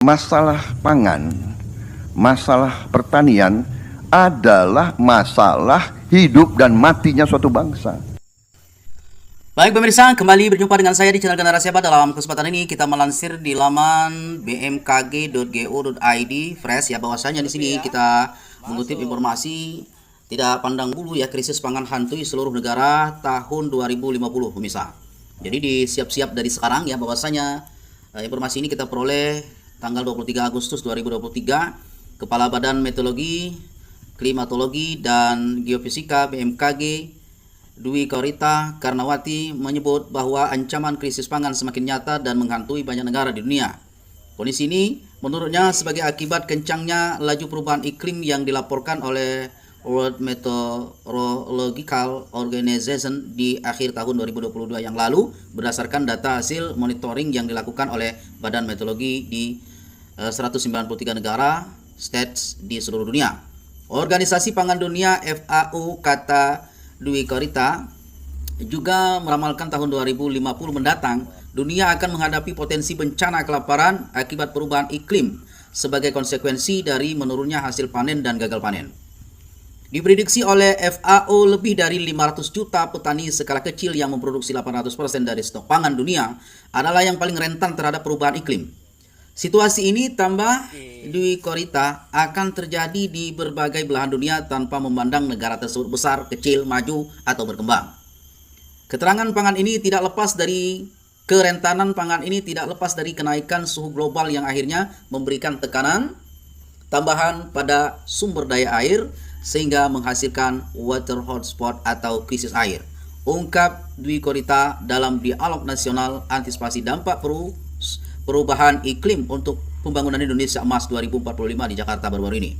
Masalah pangan, masalah pertanian adalah masalah hidup dan matinya suatu bangsa. Baik pemirsa, kembali berjumpa dengan saya di channel Generasi Hebat. Dalam kesempatan ini kita melansir di laman bmkg.go.id fresh ya, bahwasanya di sini kita mengutip informasi tidak pandang bulu ya, krisis pangan hantui seluruh negara tahun 2050 pemirsa. Jadi disiap-siap dari sekarang ya, bahwasanya informasi ini kita peroleh tanggal 23 Agustus 2023. Kepala Badan Meteorologi, Klimatologi dan Geofisika BMKG Dwi Korita Karnawati menyebut bahwa ancaman krisis pangan semakin nyata dan menghantui banyak negara di dunia. Kondisi ini menurutnya sebagai akibat kencangnya laju perubahan iklim yang dilaporkan oleh World Meteorological Organization di akhir tahun 2022 yang lalu berdasarkan data hasil monitoring yang dilakukan oleh Badan Meteorologi di 193 negara states di seluruh dunia. Organisasi Pangan Dunia FAO, kata Dwi Korita, juga meramalkan tahun 2050 mendatang dunia akan menghadapi potensi bencana kelaparan akibat perubahan iklim sebagai konsekuensi dari menurunnya hasil panen dan gagal panen. Diprediksi oleh FAO lebih dari 500 juta petani skala kecil yang memproduksi 800% dari stok pangan dunia adalah yang paling rentan terhadap perubahan iklim. Situasi ini, tambah Dwi Korita, akan terjadi di berbagai belahan dunia tanpa memandang negara tersebut besar, kecil, maju, atau berkembang. Kerentanan pangan ini tidak lepas dari kenaikan suhu global yang akhirnya memberikan tekanan tambahan pada sumber daya air sehingga menghasilkan water hotspot atau krisis air. Ungkap Dwi Korita dalam dialog nasional antisipasi dampak perubahan iklim untuk pembangunan Indonesia Emas 2045 di Jakarta baru-baru ini.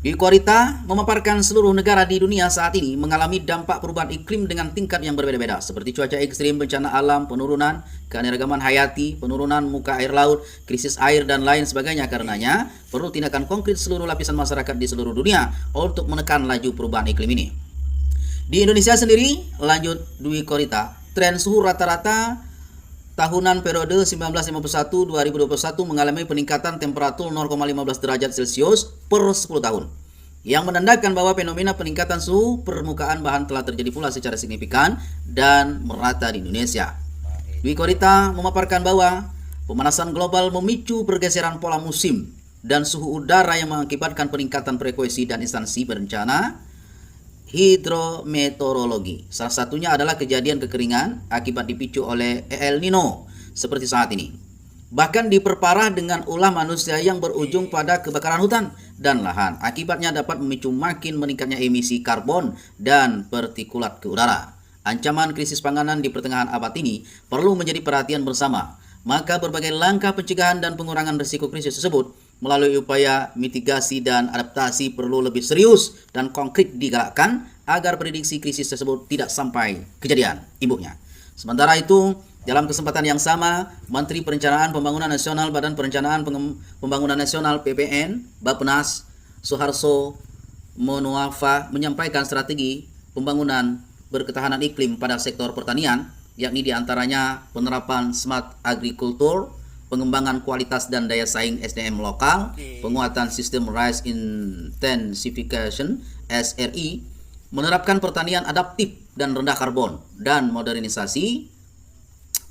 Dwi Korita memaparkan seluruh negara di dunia saat ini mengalami dampak perubahan iklim dengan tingkat yang berbeda-beda, seperti cuaca ekstrim, bencana alam, penurunan keanekaragaman hayati, penurunan muka air laut, krisis air, dan lain sebagainya. Karenanya perlu tindakan konkret seluruh lapisan masyarakat di seluruh dunia untuk menekan laju perubahan iklim ini. Di Indonesia sendiri, lanjut Dwi Korita, tren suhu rata-rata tahunan periode 1951-2021 mengalami peningkatan temperatur 0,15 derajat Celcius per 10 tahun, yang menandakan bahwa fenomena peningkatan suhu permukaan bahan telah terjadi pula secara signifikan dan merata di Indonesia. Dwi Korita memaparkan bahwa pemanasan global memicu pergeseran pola musim dan suhu udara yang mengakibatkan peningkatan frekuensi dan instansi berencana hidrometeorologi. Salah satunya adalah kejadian kekeringan akibat dipicu oleh El Nino seperti saat ini. Bahkan diperparah dengan ulah manusia yang berujung pada kebakaran hutan dan lahan. Akibatnya dapat memicu makin meningkatnya emisi karbon dan partikulat ke udara. Ancaman krisis panganan di pertengahan abad ini perlu menjadi perhatian bersama. Maka berbagai langkah pencegahan dan pengurangan risiko krisis tersebut melalui upaya mitigasi dan adaptasi perlu lebih serius dan konkret digalakkan agar prediksi krisis tersebut tidak sampai kejadian, imbuhnya. Sementara itu, dalam kesempatan yang sama, Menteri Perencanaan Pembangunan Nasional Badan Perencanaan Pembangunan Nasional PPN, Bappenas, Suharso Monoarfa menyampaikan strategi pembangunan berketahanan iklim pada sektor pertanian, yakni diantaranya penerapan smart agriculture, pengembangan kualitas dan daya saing SDM lokal, penguatan sistem rice intensification SRI, menerapkan pertanian adaptif dan rendah karbon, dan modernisasi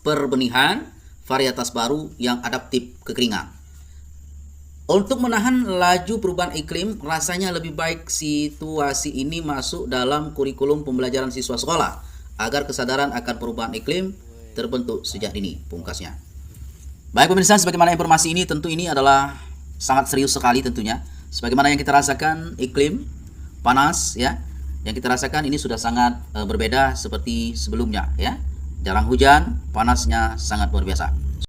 perbenihan varietas baru yang adaptif kekeringan. Untuk menahan laju perubahan iklim, rasanya lebih baik situasi ini masuk dalam kurikulum pembelajaran siswa sekolah agar kesadaran akan perubahan iklim terbentuk sejak dini, pungkasnya. Baik pemirsa, sebagaimana informasi ini, tentu ini adalah sangat serius sekali tentunya. Sebagaimana yang kita rasakan iklim panas ya, yang kita rasakan ini sudah sangat berbeda seperti sebelumnya ya. Jarang hujan, panasnya sangat luar biasa.